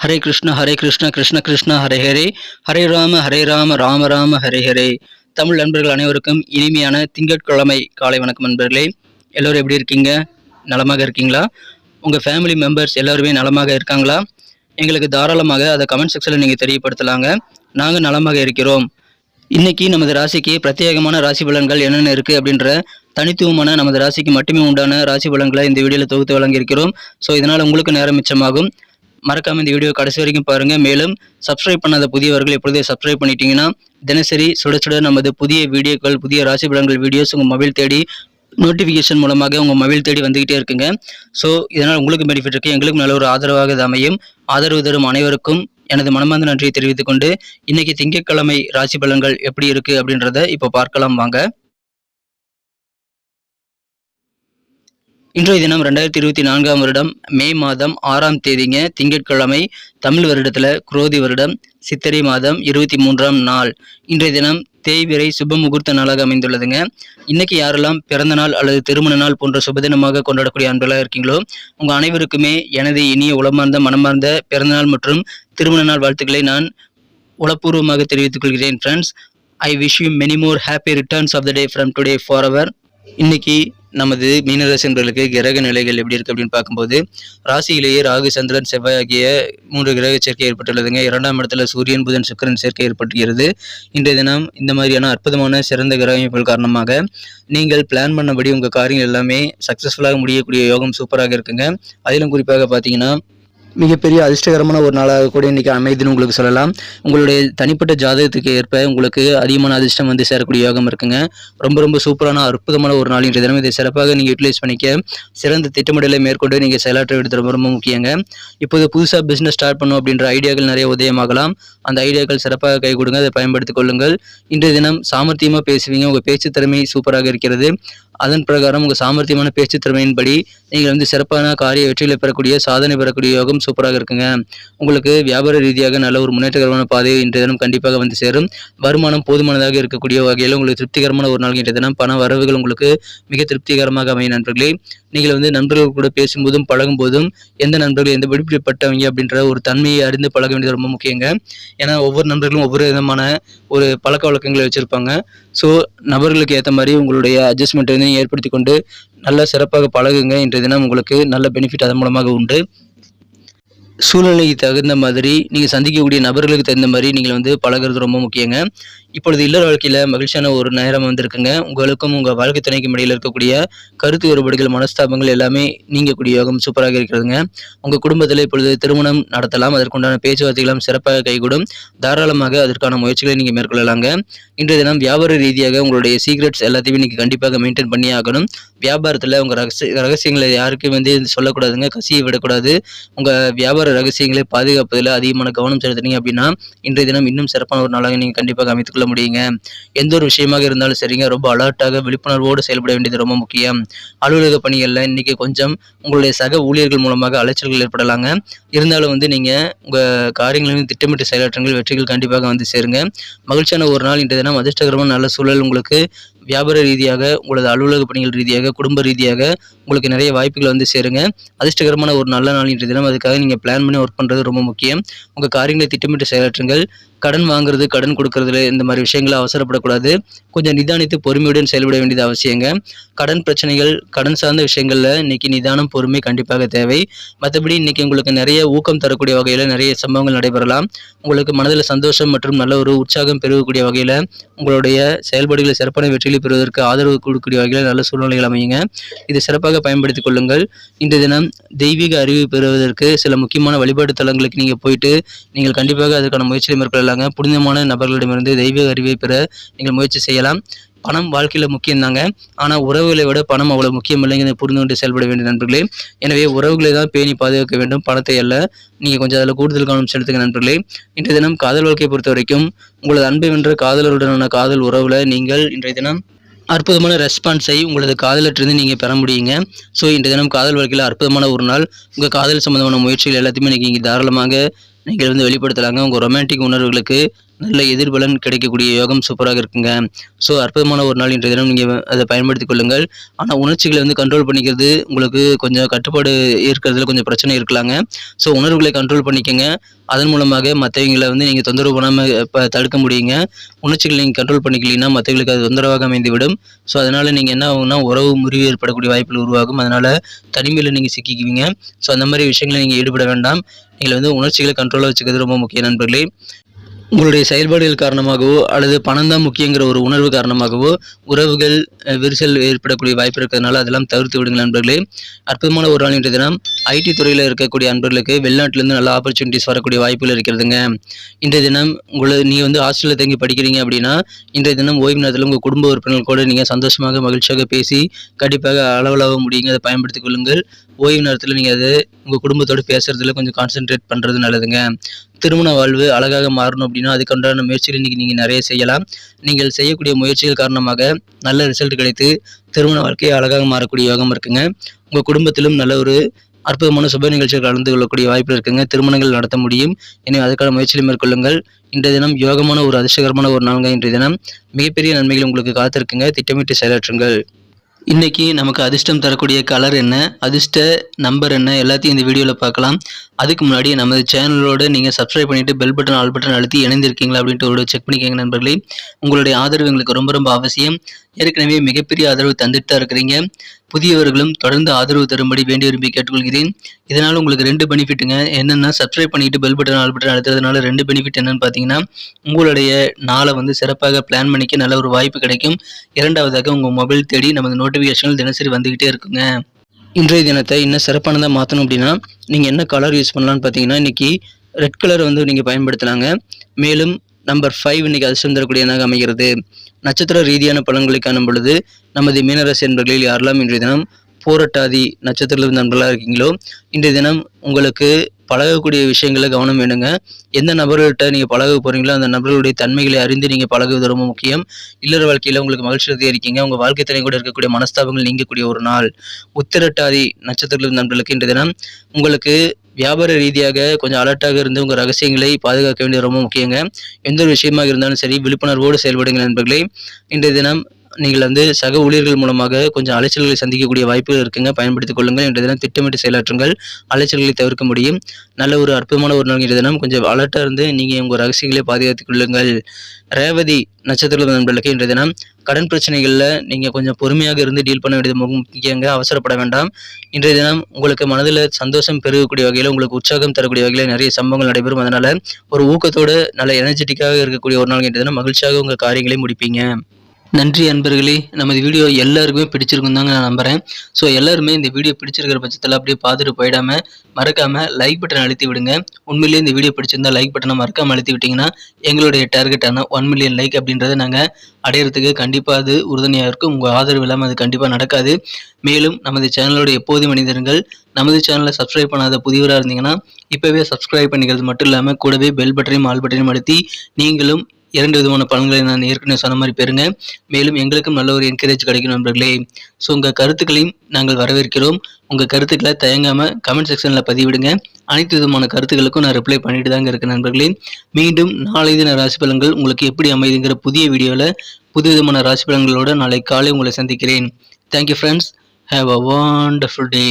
ஹரே கிருஷ்ண கிருஷ்ண கிருஷ்ண ஹரே ஹரே, ஹரே ராம ராம ராம ஹரே ஹரே. தமிழ் நண்பர்கள் அனைவருக்கும் இனிமையான திங்கட்கிழமை காலை வணக்கம் நண்பர்களே. எல்லோரும் எப்படி இருக்கீங்க? நலமாக இருக்கீங்களா? உங்கள் ஃபேமிலி மெம்பர்ஸ் எல்லாருமே நலமாக இருக்காங்களா? எங்களுக்கு தாராளமாக அதை கமெண்ட் செக்ஷனில் நீங்கள் தெரியப்படுத்தலாங்க. நாங்கள் நலமாக இருக்கிறோம். இன்னைக்கு நமது ராசிக்கு பிரத்யேகமான ராசி பலன்கள் என்னென்ன இருக்குது அப்படின்ற தனித்துவமான நமது ராசிக்கு மட்டுமே உண்டான ராசி பலன்களை இந்த வீடியோவில் தொகுத்து வழங்கியிருக்கிறோம். ஸோ இதனால் உங்களுக்கு நேரம் மிச்சமாகும். மறக்காம இந்த வீடியோ கடைசி வரைக்கும் பாருங்க. மேலும் சப்ஸ்கிரைப் பண்ணாத புதியவர்கள் எப்பொழுதே சப்ஸ்கிரைப் பண்ணிட்டீங்கன்னா தினசரி சுட சுட நமது புதிய வீடியோக்கள், புதிய ராசி பலன்கள் வீடியோஸ் உங்கள் மொபைல் தேடி நோட்டிஃபிகேஷன் மூலமாக உங்கள் மொபைல் தேடி வந்துகிட்டே இருக்குங்க. ஸோ இதனால் உங்களுக்கு பெனிஃபிட் இருக்குது, எங்களுக்கும் நல்ல ஒரு ஆதரவாக இது அமையும். ஆதரவு தரும் அனைவருக்கும் எனது மனமார்ந்த நன்றியை தெரிவித்துக் கொண்டு இன்னைக்கு திங்கட்கிழமை ராசி பலன்கள் எப்படி இருக்கு அப்படின்றத இப்போ பார்க்கலாம் வாங்க. இன்றைய தினம் 2024 வருடம் மே மாதம் 6ஆம் தேதிங்க, திங்கட்கிழமை. தமிழ் வருடத்தில் குரோதி வருடம் சித்திரை மாதம் 23ஆம் நாள். இன்றைய தினம் தேய்பிறை சுப முகூர்த்த நாளாக அமைந்துள்ளதுங்க. இன்னைக்கு யாரெல்லாம் பிறந்த நாள் அல்லது திருமண நாள் போன்ற சுபதினமாக கொண்டாடக்கூடிய அன்பர்களாக இருக்கீங்களோ உங்கள் அனைவருக்குமே எனது இனிய உளமார்ந்த மனமார்ந்த பிறந்தநாள் மற்றும் திருமண நாள் வாழ்த்துக்களை நான் உளப்பூர்வமாக தெரிவித்துக் கொள்கிறேன். Friends, I wish you many more happy returns of the day from today forever. இன்னைக்கு நமது மீனராசி என்பவர்களுக்கு கிரக நிலைகள் எப்படி இருக்கு அப்படின்னு பார்க்கும்போது, ராசியிலேயே ராகு சந்திரன் செவ்வாய் ஆகிய 3 கிரக சேர்க்கை ஏற்பட்டுள்ளதுங்க. 2ஆம் இடத்துல சூரியன் புதன் சுக்கிரன் சேர்க்கை ஏற்பட்டுகிறது. இன்றைய தினம் இந்த மாதிரியான அற்புதமான சிறந்த கிரக அமைப்புகள் காரணமாக நீங்கள் பிளான் பண்ணபடி உங்கள் காரியங்கள் எல்லாமே சக்சஸ்ஃபுல்லாக முடியக்கூடிய யோகம் சூப்பராக இருக்குங்க. அதிலும் குறிப்பாக பார்த்தீங்கன்னா மிகப்பெரிய அதிர்ஷ்டகரமான ஒரு நாளாக கூட இன்றைக்கி அமைதுன்னு உங்களுக்கு சொல்லலாம். உங்களுடைய தனிப்பட்ட ஜாதகத்துக்கு ஏற்ப உங்களுக்கு அதிகமான அதிர்ஷ்டம் வந்து சேரக்கூடிய யோகம் இருக்குங்க. ரொம்ப ரொம்ப சூப்பரான அற்புதமான ஒரு நாள் இன்றைய தினம். இதை சிறப்பாக நீங்கள் யூட்டிலைஸ் பண்ணிக்க சிறந்த திட்டமிடலை மேற்கொண்டு நீங்கள் செயலாற்ற எடுத்து ரொம்ப ரொம்ப முக்கியங்க. இப்போது புதுசாக பிஸ்னஸ் ஸ்டார்ட் பண்ணும் அப்படின்ற ஐடியாக்கள் நிறைய உதயமாகலாம். அந்த ஐடியாக்கள் சிறப்பாக கை கொடுங்க, அதை பயன்படுத்திக் கொள்ளுங்கள். இன்றைய தினம் சாமர்த்தியமாக பேசுவீங்க. உங்கள் பேச்சு திறமை சூப்பராக இருக்கிறது. அதன் பிரகாரம் உங்கள் சாமர்த்தியமான பேச்சு திறமையின்படி நீங்கள் வந்து சிறப்பான காரிய வெற்றிகளை பெறக்கூடிய சாதனை பெறக்கூடிய யோகம் சூப்பராக இருக்குங்க. உங்களுக்கு வியாபார ரீதியாக நல்ல ஒரு முன்னேற்றகரமான பாதை இன்றைய தினம் கண்டிப்பாக வந்து சேரும். வருமானம் போதுமானதாக இருக்கக்கூடிய வகையில் உங்களுக்கு திருப்திகரமான ஒரு நாள் இன்றைய தினம். பண வரவுகள் உங்களுக்கு மிக திருப்திகரமாக அமையும் நண்பர்களே. நீங்கள் வந்து நண்பர்கள் கூட பேசும்போதும் பழகும் போதும் எந்த நண்பர்கள் எந்த விடுபட்டவங்க அப்படின்ற ஒரு தன்மையை அறிந்து பழக வேண்டியது ரொம்ப முக்கியங்க. ஏன்னா ஒவ்வொரு நண்பர்களும் ஒவ்வொரு விதமான ஒரு பழக்க வழக்கங்களை வச்சுருப்பாங்க. ஸோ நபர்களுக்கு ஏற்ற மாதிரி உங்களுடைய அட்ஜஸ்ட்மெண்ட் வந்து ஏற்படுத்தி கொண்டு நல்லா சிறப்பாக பழகுங்க. இன்றைய தினம் உங்களுக்கு நல்ல பெனிஃபிட் அதன் மூலமாக உண்டு. சூழ்நிலைக்கு தகுந்த மாதிரி நீங்கள் சந்திக்கக்கூடிய நபர்களுக்கு தகுந்த மாதிரி நீங்கள் வந்து பழகிறது ரொம்ப முக்கியங்க. இப்பொழுது இல்லற வாழ்க்கையில் மகிழ்ச்சியான ஒரு நேரம் வந்திருக்குங்க. உங்களுக்கும் உங்கள் வாழ்க்கை துணைக்கும் இடையில் இருக்கக்கூடிய கருத்து வேறுபாடுகள், மனஸ்தாபங்கள் எல்லாமே நீங்கக்கூடிய யோகம் சூப்பராக இருக்கிறதுங்க. உங்கள் குடும்பத்தில் இப்பொழுது திருமணம் நடத்தலாம். அதற்குண்டான பேச்சுவார்த்தைகளும் சிறப்பாக கைகூடும். தாராளமாக அதற்கான முயற்சிகளை நீங்கள் மேற்கொள்ளலாங்க. இன்றைய தினம் வியாபார ரீதியாக உங்களுடைய சீக்ரெட்ஸ் எல்லாத்தையுமே நீங்கள் கண்டிப்பாக மெயின்டைன் பண்ணி ஆகணும். வியாபாரத்தில் உங்கள் ரகசியங்களை யாருக்கும் வந்து சொல்லக்கூடாதுங்க, கசியை விடக்கூடாது. உங்கள் வியாபார ரகசியங்களை பாதுகாப்பதில் அதிகமான கவனம் செலுத்தினீங்க அப்படின்னா இன்றைய தினம் இன்னும் சிறப்பான ஒரு நாளாக நீங்கள் கண்டிப்பாக அமைத்துக்கொள்ள முடியுங்க. எந்த ஒரு விஷயமாக இருந்தாலும் சரிங்க, ரொம்ப அலர்ட்டாக விழிப்புணர்வோடு செயல்பட வேண்டியது ரொம்ப முக்கியம். அலுவலக பணிகளில் இன்னைக்கு கொஞ்சம் உங்களுடைய சக ஊழியர்கள் மூலமாக அலைச்சல்கள் ஏற்படலாங்க. இருந்தாலும் வந்து நீங்கள் உங்கள் காரியங்களையும் திட்டமிட்டு செயலாற்றுங்கள், வெற்றிகள் கண்டிப்பாக வந்து சேருங்க. மகிழ்ச்சியான ஒரு நாள் இன்றைய தினம். அதிர்ஷ்டகரமான நல்ல சூழல் உங்களுக்கு வியாபார ரீதியாக, உங்களது அலுவலக பணிகள் ரீதியாக, குடும்ப ரீதியாக உங்களுக்கு நிறைய வாய்ப்புகள் வந்து சேருங்க. அதிர்ஷ்டகரமான ஒரு நல்ல நாள் இன்றைய தினம். அதுக்காக நீங்கள் பிளான் பண்ணி ஒர்க் பண்ணுறது ரொம்ப முக்கியம். உங்கள் காரியங்களை திட்டமிட்டு செயலாற்றுங்கள். கடன் வாங்குறது, கடன் கொடுக்கறதுல இந்த மாதிரி விஷயங்களை அவசரப்படக்கூடாது. கொஞ்சம் நிதானித்து பொறுமையுடன் செயல்பட வேண்டியது அவசியங்க. கடன் பிரச்சனைகள், கடன் சார்ந்த விஷயங்களில் இன்னைக்கு நிதானம், பொறுமை கண்டிப்பாக தேவை. மற்றபடி இன்னைக்கு உங்களுக்கு நிறைய ஊக்கம் தரக்கூடிய வகையில் நிறைய சம்பவங்கள் நடைபெறலாம். உங்களுக்கு மனதில் சந்தோஷம் மற்றும் நல்ல ஒரு உற்சாகம் பெருகக்கூடிய வகையில் உங்களுடைய செயல்பாடுகளை சிறப்பான வெற்றிகளை பெறுவதற்கு ஆதரவு கொடுக்கக்கூடிய வகையில் நல்ல சூழ்நிலைகள் அமையுங்க. இது சிறப்பாக பயன்படுத்திக் கொள்ளுங்கள். இன்றைய தினம் தெய்வீக அறிவு பெறுவதற்கு சில முக்கியமான வழிபாட்டு தலங்களுக்கு நீங்கள் போயிட்டு நீங்கள் கண்டிப்பாக அதற்கான முயற்சியை மேற்கொள்ளலாங்க. புனிதமான நபர்களிடமிருந்து தெய்வீக அறிவை பெற நீங்கள் முயற்சி செய்யலாம். பணம் வாழ்க்கையில் முக்கியம்தாங்க. ஆனால் உறவுகளை விட பணம் அவ்வளோ முக்கியம் இல்லைங்க. புரிந்து கொண்டு செயல்பட வேண்டிய நண்பர்களே. எனவே உறவுகளை தான் பேணி பாதுகாக்க வேண்டும், பணத்தை அல்ல. நீங்கள் கொஞ்சம் அதில் கூடுதல் கவனம் செலுத்துங்க நண்பர்களே. இன்றைய தினம் காதல் வாழ்க்கையை பொறுத்த வரைக்கும் உங்களது அன்பை வென்ற காதலருடனான காதல் உறவில் நீங்கள் இன்றைய தினம் அற்புதமான ரெஸ்பான்ஸை உங்களது காதலற்றிருந்து நீங்கள் பெற முடியுங்க. ஸோ இன்றைய தினம் காதல் வாழ்க்கையில் அற்புதமான ஒரு நாள். உங்கள் காதல் சம்பந்தமான முயற்சிகள் எல்லாத்தையுமே நீங்கள் தாராளமாக நீங்கள் வந்து வெளிப்படுத்தலாங்க. உங்கள் ரொமான்டிக் உணர்வுகளுக்கு நல்ல எதிர்பலன் கிடைக்கக்கூடிய யோகம் சூப்பராக இருக்குங்க. ஸோ அற்புதமான ஒரு நாள் இன்றைய தினம் நீங்கள் அதை பயன்படுத்திக் கொள்ளுங்கள். ஆனால் உணர்ச்சிகளை வந்து கண்ட்ரோல் பண்ணிக்கிறது உங்களுக்கு கொஞ்சம் கட்டுப்பாடு இருக்கிறதுல கொஞ்சம் பிரச்சனை இருக்கலாங்க. ஸோ உணர்வுகளை கண்ட்ரோல் பண்ணிக்கங்க. அதன் மூலமாக மற்றவங்களை வந்து நீங்கள் தொந்தரவு பண்ணாமல் தடுக்க முடியுங்க. உணர்ச்சிகளை நீங்கள் கண்ட்ரோல் பண்ணிக்கலீங்கன்னா மற்றவங்களுக்கு அது தொந்தரவாக அமைந்துவிடும். ஸோ அதனால் நீங்கள் என்ன ஆகும்னா உறவு முறிவு ஏற்படக்கூடிய வாய்ப்புகள் உருவாகும். அதனால் தனிமையில் நீங்கள் சிக்கிக்குவீங்க. ஸோ அந்த மாதிரி விஷயங்களை நீங்கள் ஈடுபட வேண்டாம். நீங்கள் வந்து உணர்ச்சிகளை கண்ட்ரோலாக வச்சுக்கிறது ரொம்ப முக்கிய நண்பர்களே. உங்களுடைய செயல்பாடுகள் காரணமாகவோ அல்லது பணம் தான் முக்கியங்கிற ஒரு உணர்வு காரணமாகவோ உறவுகள் விரிசல் ஏற்படக்கூடிய வாய்ப்பு இருக்கிறதுனால அதெல்லாம் தவிர்த்து விடுங்க நண்பர்களே. அற்புதமான ஒரு நாள் இன்றைய தினம் ஐடி துறையில் இருக்கக்கூடிய அன்பர்களுக்கு வெளிநாட்டிலேருந்து நல்ல ஆப்பர்ச்சுனிட்டிஸ் வரக்கூடிய வாய்ப்புகள் இருக்கிறதுங்க. இன்றைய தினம் நீங்கள் வந்து ஹாஸ்டலில் தங்கி படிக்கிறீங்க அப்படின்னா இன்றைய தினம் ஓய்வு நேரத்தில் உங்கள் குடும்ப உறுப்பினர்கள் கூட நீங்கள் சந்தோஷமாக மகிழ்ச்சியாக பேசி கண்டிப்பாக அளவலாக முடியுங்க. அதை பயன்படுத்திக் கொள்ளுங்கள். ஓய்வு நேரத்தில் நீங்கள் அதை உங்கள் குடும்பத்தோடு பேசுறதுல கொஞ்சம் கான்சென்ட்ரேட் பண்ணுறது நல்லதுங்க. திருமண வாழ்வு அழகாக மாறணும் அப்படின்னா அதுக்குண்டான முயற்சிகள் இன்றைக்கி நீங்கள் நிறைய செய்யலாம். நீங்கள் செய்யக்கூடிய முயற்சிகள் காரணமாக நல்ல ரிசல்ட் கிடைத்து திருமண வாழ்க்கையை அழகாக மாறக்கூடிய யோகம் இருக்குங்க. உங்கள் குடும்பத்திலும் நல்ல ஒரு அற்புதமான சுப நிகழ்ச்சிகள் கலந்து கொள்ளக்கூடிய வாய்ப்பு இருக்குங்க. திருமணங்கள் நடத்த முடியும். எனவே அதுக்கான முயற்சிகளை மேற்கொள்ளுங்கள். இன்றைய தினம் யோகமான ஒரு அதிர்ஷ்டகரமான ஒரு நாளுங்க. இன்றைய தினம் மிகப்பெரிய நன்மைகள் உங்களுக்கு காத்திருக்குங்க. திட்டமிட்டு செயலாற்றுங்கள். இன்றைக்கி நமக்கு அதிர்ஷ்டம் தரக்கூடிய கலர் என்ன, அதிர்ஷ்ட நம்பர் என்ன, எல்லாத்தையும் இந்த வீடியோவில் பார்க்கலாம். அதுக்கு முன்னாடி நமது சேனலோடு நீங்கள் சப்ஸ்கிரைப் பண்ணிவிட்டு பெல் பட்டன் ஆல் பட்டன் அழுத்தி இணைந்திருக்கீங்களா அப்படின்ட்டு ஒரு செக் பண்ணிக்கோங்க நண்பர்களே. உங்களுடைய ஆதரவு எங்களுக்கு ரொம்ப ரொம்ப அவசியம். ஏற்கனவே மிகப்பெரிய ஆதரவு தந்துட்டு தான் இருக்கிறீங்க. புதியவர்களும் தொடர்ந்து ஆதரவு தரும்படி வேண்டி விரும்பி கேட்டுக்கொள்கிறேன். இதனால் உங்களுக்கு 2 பெனிஃபிட்டுங்க. என்னென்னா சப்ஸ்கிரைப் பண்ணிவிட்டு பெல் பட்டன் ஆல் பட்டன் அழுத்துறதுனால 2 பெனிஃபிட் என்னென்னு பார்த்தீங்கன்னா உங்களுடைய நாளை வந்து சிறப்பாக பிளான் பண்ணிக்க நல்ல ஒரு வாய்ப்பு கிடைக்கும். இரண்டாவதாக உங்கள் மொபைல் தேடி நமது நோட்டிஃபிகேஷன்கள் தினசரி வந்துக்கிட்டே இருக்குங்க. இன்றைய தினத்தை இன்னும் சிறப்பானதாக மாற்றணும் அப்படின்னா நீங்கள் என்ன கலர் யூஸ் பண்ணலான்னு பார்த்தீங்கன்னா இன்றைக்கி ரெட் கலர் வந்து நீங்கள் பயன்படுத்தலாங்க. மேலும் நம்பர் 5 இன்றைக்கி அதிர்ஷ்டம் தரக்கூடியதாக அமைகிறது. நட்சத்திர ரீதியான பலன்களை காணும் பொழுது நமது மீனராசி நண்பர்களில் யாரெல்லாம் இன்றைய தினம் போராட்டாதி நட்சத்திரத்தில் நண்பர்களாக இருக்கீங்களோ இன்றைய தினம் உங்களுக்கு பழகக்கூடிய விஷயங்களை கவனம் வேணுங்க. எந்த நபர்கள்ட்ட நீங்கள் பழக போகிறீங்களோ அந்த நபர்களுடைய தன்மைகளை அறிந்து நீங்கள் பழகுவது ரொம்ப முக்கியம். இல்லற வாழ்க்கையில் உங்களுக்கு மகிழ்ச்சி இருக்கீங்க. உங்கள் வாழ்க்கை துணை கூட இருக்கக்கூடிய மனஸ்தாபங்கள் நீங்கக்கூடிய ஒரு நாள். உத்திரட்டாதி நட்சத்திரத்தில் நண்பர்களுக்கு இன்றைய தினம் உங்களுக்கு வியாபார ரீதியாக கொஞ்சம் அலர்ட்டாக இருந்து உங்கள் ரகசியங்களை பாதுகாக்க வேண்டியது ரொம்ப முக்கியங்க. எந்த ஒரு விஷயமாக இருந்தாலும் சரி விழிப்புணர்வோடு செயல்படுங்க நண்பர்களே. இன்றைய தினம் நீங்கள் வந்து சக ஊழியர்கள் மூலமாக கொஞ்சம் அலைச்சல்களை சந்திக்கக்கூடிய வாய்ப்புகள் இருக்குங்க. பயன்படுத்திக் கொள்ளுங்கள். இன்றைய தினம் திட்டமிட்டு செயலாற்றுங்கள். அலைச்சல்களை தவிர்க்க முடியும். நல்ல ஒரு அற்புதமான ஒரு நாள் இன்றைய தினம். கொஞ்சம் அலர்ட்டாக இருந்து நீங்கள் உங்கள் ரகசியங்களை பாதுகாத்துக் கொள்ளுங்கள். ரேவதி நட்சத்திர நண்பர்களுக்கு இன்றைய தினம் கடன் பிரச்சனைகளில் நீங்கள் கொஞ்சம் பொறுமையாக இருந்து டீல் பண்ண வேண்டியது முக்கியங்க. அவசரப்பட வேண்டாம். இன்றைய தினம் உங்களுக்கு மனதில் சந்தோஷம் பெருகக்கூடிய வகையில் உங்களுக்கு உற்சாகம் தரக்கூடிய வகையில் நிறைய சம்பவங்கள் நடைபெறும். அதனால் ஒரு ஊக்கத்தோடு நல்ல எனர்ஜெட்டிக்காக இருக்கக்கூடிய ஒரு நாள் இன்றைய தினம் மகிழ்ச்சியாக உங்கள் காரியங்களை முடிப்பீங்க. நன்றி அன்பர்களே. நமது வீடியோ எல்லாருக்குமே பிடிச்சிருக்கும் தாங்க நான் நம்புகிறேன். ஸோ எல்லாருமே இந்த வீடியோ பிடிச்சிருக்கிற பட்சத்தில் அப்படியே பார்த்துட்டு போயிடாமல் மறக்காமல் லைக் பட்டன் அழுத்தி விடுங்க. உண்மையிலேயே இந்த வீடியோ பிடிச்சிருந்தால் லைக் பட்டனை மறக்காமல் அழுத்தி விட்டிங்கன்னா எங்களுடைய டார்கெட்டான 1 மில்லியன் லைக் அப்படின்றத நாங்கள் அடையிறதுக்கு கண்டிப்பாக அது உறுதுணையாக இருக்கும். உங்கள் ஆதரவு இல்லாமல் அது கண்டிப்பாக நடக்காது. மேலும் நமது சேனலோட எப்போதும் மனிதர்கள் நமது சேனலை சப்ஸ்கிரைப் பண்ணாத புதியவராக இருந்தீங்கன்னா இப்போவே சப்ஸ்கிரைப் பண்ணிக்கிறது மட்டும் இல்லாமல் கூடவே பெல் பட்டனையும் ஆல் பட்டனையும் அழுத்தி நீங்களும் 2 விதமான பலன்களை நான் ஏற்கனவே சொன்ன மாதிரி பெறுங்க. மேலும் எங்களுக்கும் நல்ல ஒரு என்கரேஜ் கிடைக்கும் நண்பர்களே. ஸோ உங்கள் கருத்துக்களையும் நாங்கள் வரவேற்கிறோம். உங்கள் கருத்துக்களை தயங்காமல் கமெண்ட் செக்ஷனில் பதிவிடுங்க. அனைத்து விதமான கருத்துக்களுக்கும் நான் ரிப்ளை பண்ணிட்டு தாங்க இருக்கேன் நண்பர்களே. மீண்டும் நாளை தின ராசி பலன்கள் உங்களுக்கு எப்படி அமைதுங்கிற புதிய வீடியோவில் புது விதமான ராசி பலன்களோடு நாளை காலை உங்களை சந்திக்கிறேன். Thank you friends. Have a wonderful day.